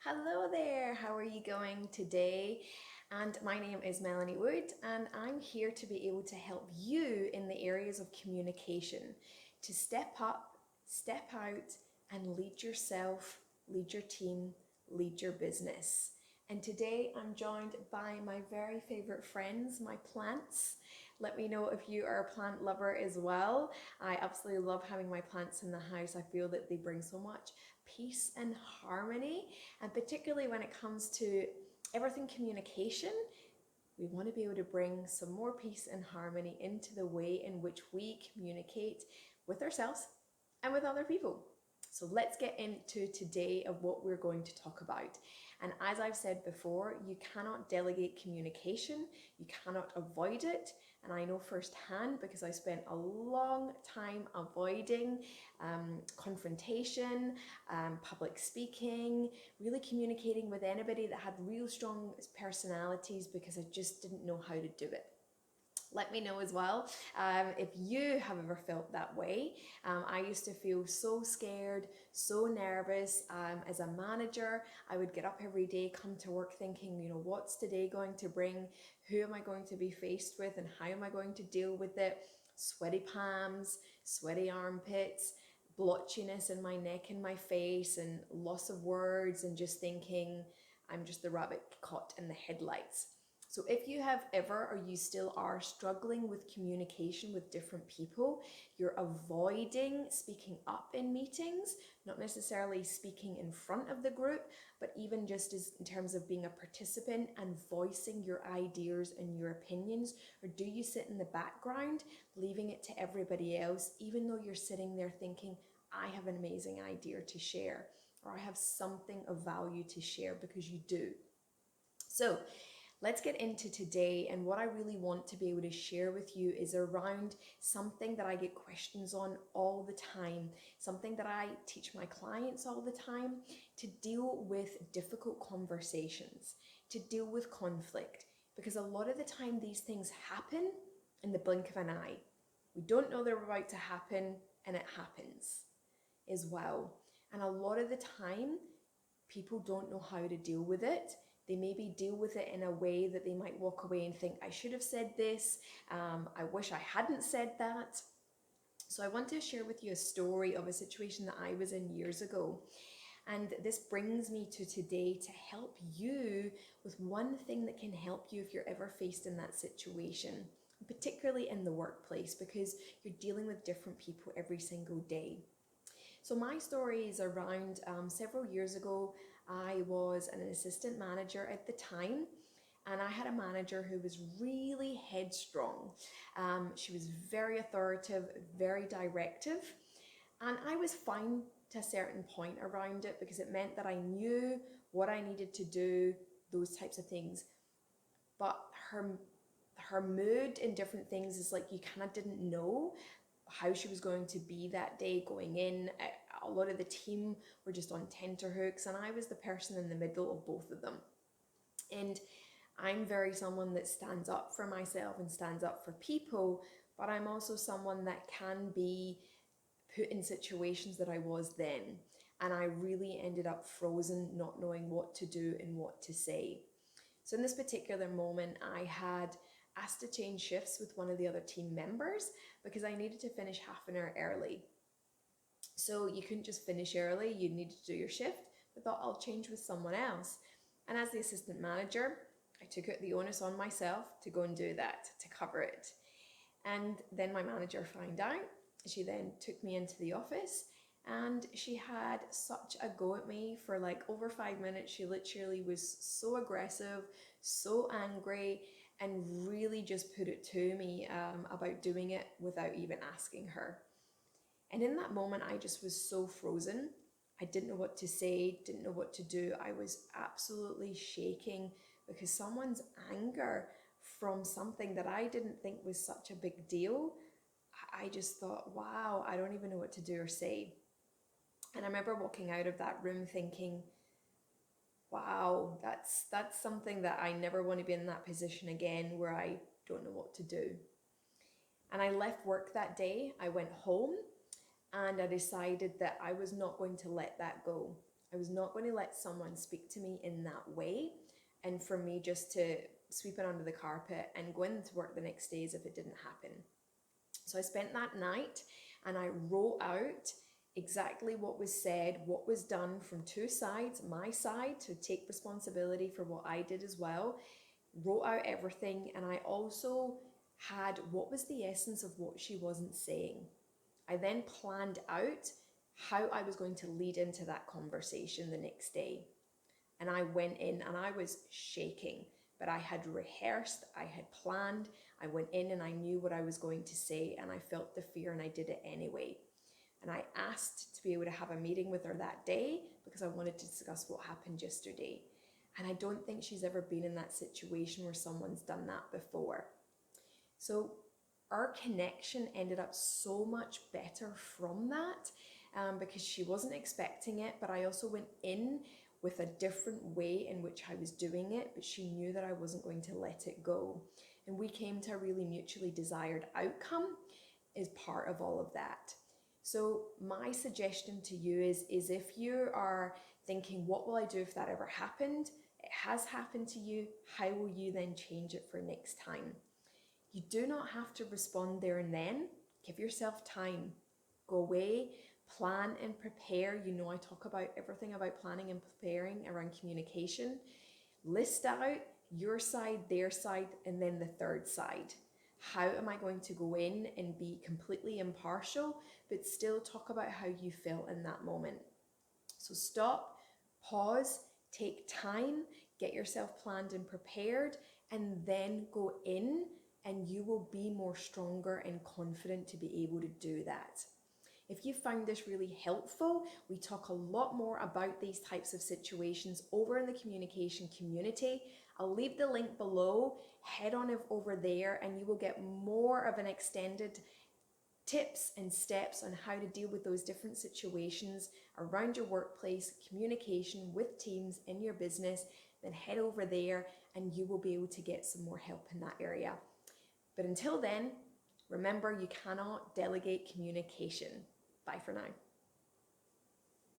Hello there, how are you going today? And my name is Melanie Wood, and I'm here to be able to help you in the areas of communication to step up, step out, and lead yourself, lead your team, lead your business. And today I'm joined by my very favorite friends, my plants. Let me know if you are a plant lover as well. I absolutely love having my plants in the house. I feel that they bring so much peace and harmony, and particularly when it comes to everything communication, we want to be able to bring some more peace and harmony into the way in which we communicate with ourselves and with other people. So let's get into today of what we're going to talk about. And as I've said before, you cannot delegate communication, you cannot avoid it. And I know firsthand because I spent a long time avoiding confrontation, public speaking, really communicating with anybody that had real strong personalities because I just didn't know how to do it. Let me know as well if you have ever felt that way. I used to feel so scared, so nervous. As a manager, I would get up every day, come to work thinking, what's today going to bring? Who am I going to be faced with, and how am I going to deal with it? Sweaty palms, sweaty armpits, blotchiness in my neck and my face, and loss of words, and just thinking I'm just the rabbit caught in the headlights. So if you have ever, or you still are struggling with communication with different people, you're avoiding speaking up in meetings, not necessarily speaking in front of the group, but even just as in terms of being a participant and voicing your ideas and your opinions, or do you sit in the background, leaving it to everybody else, even though you're sitting there thinking, I have an amazing idea to share, or I have something of value to share, because you do. So let's get into today, and what I really want to be able to share with you is around something that I get questions on all the time, something that I teach my clients all the time, to deal with difficult conversations, to deal with conflict, because a lot of the time these things happen in the blink of an eye. We don't know they're about to happen, and it happens as well. And a lot of the time, people don't know how to deal with it. They maybe deal with it in a way that they might walk away and think, I should have said this. I wish I hadn't said that. So I want to share with you a story of a situation that I was in years ago. And this brings me to today to help you with one thing that can help you if you're ever faced in that situation, particularly in the workplace, because you're dealing with different people every single day. So my story is around several years ago. I was an assistant manager at the time, and I had a manager who was really headstrong. She was very authoritative, very directive, and I was fine to a certain point around it because it meant that I knew what I needed to do, those types of things. But her mood in different things is like you kind of didn't know how she was going to be that day going in. A lot of the team were just on tenterhooks, and I was the person in the middle of both of them. And I'm very someone that stands up for myself and stands up for people, but I'm also someone that can be put in situations that I was then. And I really ended up frozen, not knowing what to do and what to say. So in this particular moment, I had asked to change shifts with one of the other team members because I needed to finish half an hour early. So you couldn't just finish early, you needed to do your shift. I thought I'll change with someone else. And as the assistant manager, I took the onus on myself to go and do that, to cover it. And then my manager found out. She then took me into the office, and she had such a go at me for like over 5 minutes. She literally was so aggressive, so angry, and really just put it to me about doing it without even asking her. And in that moment, I just was so frozen. I didn't know what to say, didn't know what to do. I was absolutely shaking because someone's anger from something that I didn't think was such a big deal, I just thought, wow, I don't even know what to do or say. And I remember walking out of that room thinking, wow, that's something that I never want to be in that position again where I don't know what to do. And I left work that day. I went home and I decided that I was not going to let that go. I was was not going to let someone speak to me in that way and for me just to sweep it under the carpet and go into work the next day as if it didn't happen. So I spent that night and I wrote out exactly what was said, what was done from two sides, my side to take responsibility for what I did as well, wrote out everything, and I also had what was the essence of what she wasn't saying. I then planned out how I was going to lead into that conversation the next day. And I went in and I was shaking, but I had rehearsed, I had planned, I went in and I knew what I was going to say, and I felt the fear and I did it anyway. And I asked to be able to have a meeting with her that day because I wanted to discuss what happened yesterday. And I don't think she's ever been in that situation where someone's done that before. So our connection ended up so much better from that because she wasn't expecting it, but I also went in with a different way in which I was doing it, but she knew that I wasn't going to let it go. And we came to a really mutually desired outcome as part of all of that. So my suggestion to you is if you are thinking, what will I do if that ever happened? It has happened to you. How will you then change it for next time? You do not have to respond there and then. Give yourself time. Go away, plan and prepare. You know I talk about everything about planning and preparing around communication. List out your side, their side, and then the third side. How am I going to go in and be completely impartial, but still talk about how you felt in that moment? So stop, pause, take time, get yourself planned and prepared, and then go in, and you will be more stronger and confident to be able to do that. If you found this really helpful, we talk a lot more about these types of situations over in the communication community. I'll leave the link below. Head on over there and you will get more of an extended tips and steps on how to deal with those different situations around your workplace, communication with teams in your business. Then head over there and you will be able to get some more help in that area. But until then, remember, you cannot delegate communication. Bye for now.